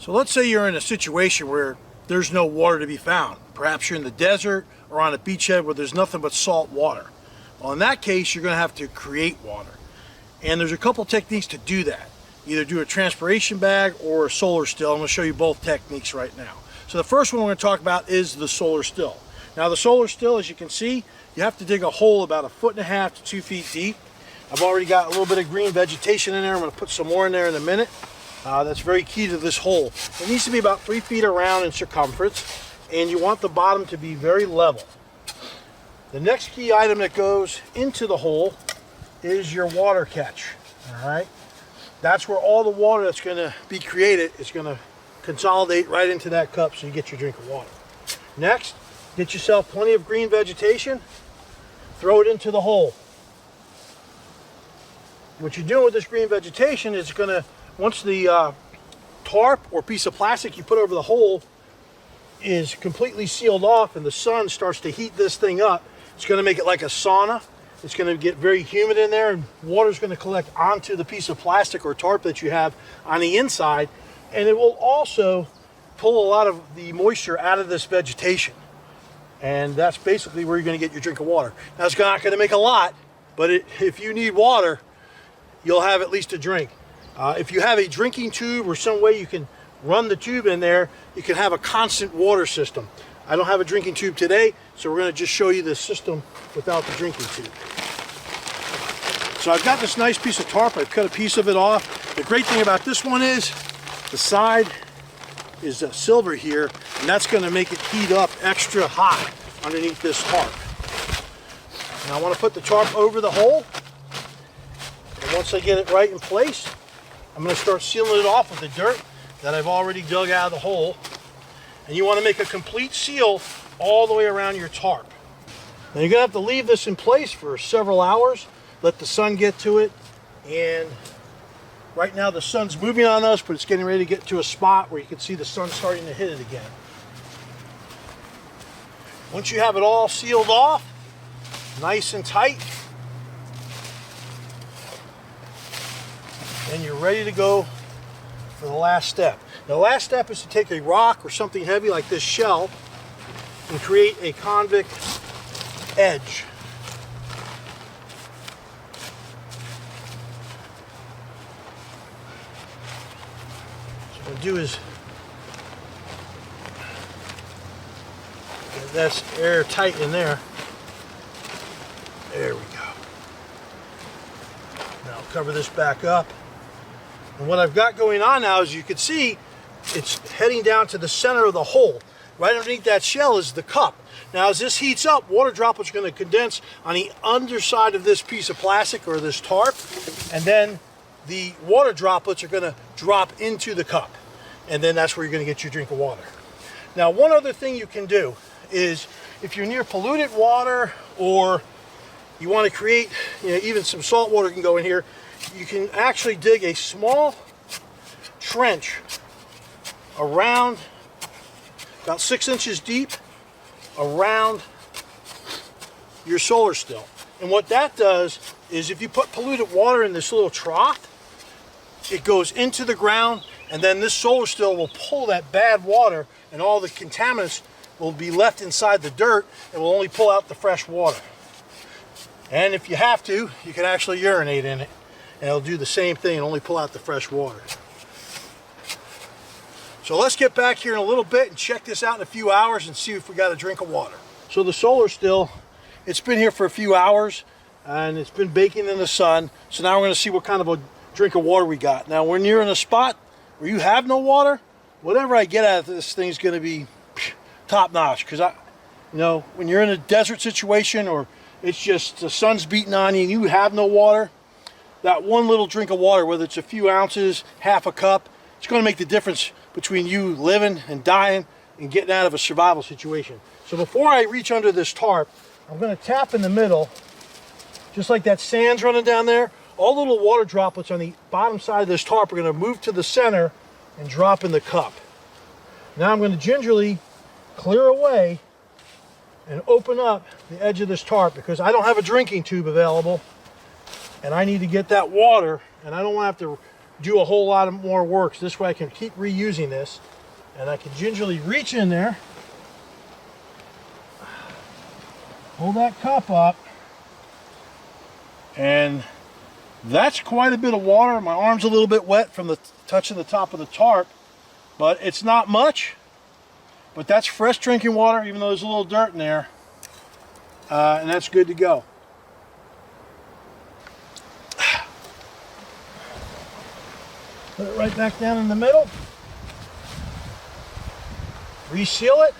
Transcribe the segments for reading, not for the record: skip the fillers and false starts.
So let's say you're in a situation where there's no water to be found. Perhaps you're in the desert or on a beachhead where there's nothing but salt water. Well, in that case, you're going to have to create water. And there's a couple techniques to do that. Either do a transpiration bag or a solar still. I'm going to show you both techniques right now. So the first one we're going to talk about is the solar still. Now the solar still, as you can see, you have to dig a hole about 1.5 to 2 feet deep. I've already got a little bit of green vegetation in there. I'm going to put some more in there in a minute. That's very key to this hole. It needs to be about 3 feet around in circumference, and you want the bottom to be very level. The next key item that goes into the hole is your water catch. All right, that's where all the water that's going to be created is going to consolidate right into that cup, so you get your drink of water. Next, get yourself plenty of green vegetation, throw it into the hole. What you're doing with this green vegetation is going to, once the tarp or piece of plastic you put over the hole is completely sealed off and the sun starts to heat this thing up, it's going to make it like a sauna. It's going to get very humid in there, and water is going to collect onto the piece of plastic or tarp that you have on the inside, and it will also pull a lot of the moisture out of this vegetation. And that's basically where you're going to get your drink of water. Now, it's not going to make a lot, but if you need water, you'll have at least a drink. If you have a drinking tube or some way you can run the tube in there, you can have a constant water system. I don't have a drinking tube today, so we're going to just show you the system without the drinking tube. So I've got this nice piece of tarp. I've cut a piece of it off. The great thing about this one is the side is silver here, and that's going to make it heat up extra hot underneath this tarp. Now I want to put the tarp over the hole, and once I get it right in place, I'm going to start sealing it off with the dirt that I've already dug out of the hole. And you want to make a complete seal all the way around your tarp. Now you're going to have to leave this in place for several hours, let the sun get to it, and right now the sun's moving on us, but it's getting ready to get to a spot where you can see the sun starting to hit it again. Once you have it all sealed off, nice and tight, then you're ready to go for the last step. The last step is to take a rock or something heavy like this shell and create a convict edge. So what I'm going to do is get that's airtight in there. There we go. Now I'll cover this back up. And what I've got going on now, as you can see, it's heading down to the center of the hole. Right underneath that shell is the cup. Now as this heats up, water droplets are going to condense on the underside of this piece of plastic or this tarp, and then the water droplets are going to drop into the cup, and then that's where you're going to get your drink of water. Now one other thing you can do is, if you're near polluted water or you want to create, even some salt water can go in here, you can actually dig a small trench around about 6 inches deep around your solar still. And what that does is, if you put polluted water in this little trough, it goes into the ground, and then this solar still will pull that bad water, and all the contaminants will be left inside the dirt and will only pull out the fresh water. And if you have to, you can actually urinate in it, and it'll do the same thing and only pull out the fresh water. So let's get back here in a little bit and check this out in a few hours and see if we got a drink of water. So the solar still, it's been here for a few hours and it's been baking in the sun. So now we're going to see what kind of a drink of water we got. Now when you're in a spot where you have no water, whatever I get out of this thing is going to be top notch. Because when you're in a desert situation, or it's just the sun's beating on you and you have no water, that one little drink of water, whether it's a few ounces, half a cup, it's going to make the difference between you living and dying and getting out of a survival situation. So before I reach under this tarp, I'm going to tap in the middle, just like that sand's running down there. All the little water droplets on the bottom side of this tarp are going to move to the center and drop in the cup. Now I'm going to gingerly clear away and open up the edge of this tarp, because I don't have a drinking tube available and I need to get that water, and I don't want to have to do a whole lot of more work. So this way I can keep reusing this, and I can gingerly reach in there, pull that cup up, and that's quite a bit of water. My arm's a little bit wet from the touching the top of the tarp, but it's not much. But that's fresh drinking water, even though there's a little dirt in there, and that's good to go. Put it right back down in the middle. Reseal it.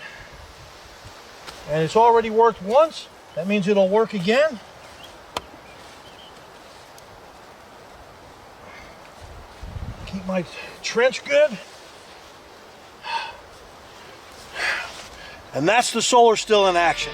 And it's already worked once. That means it'll work again. Keep my trench good. And that's the solar still in action.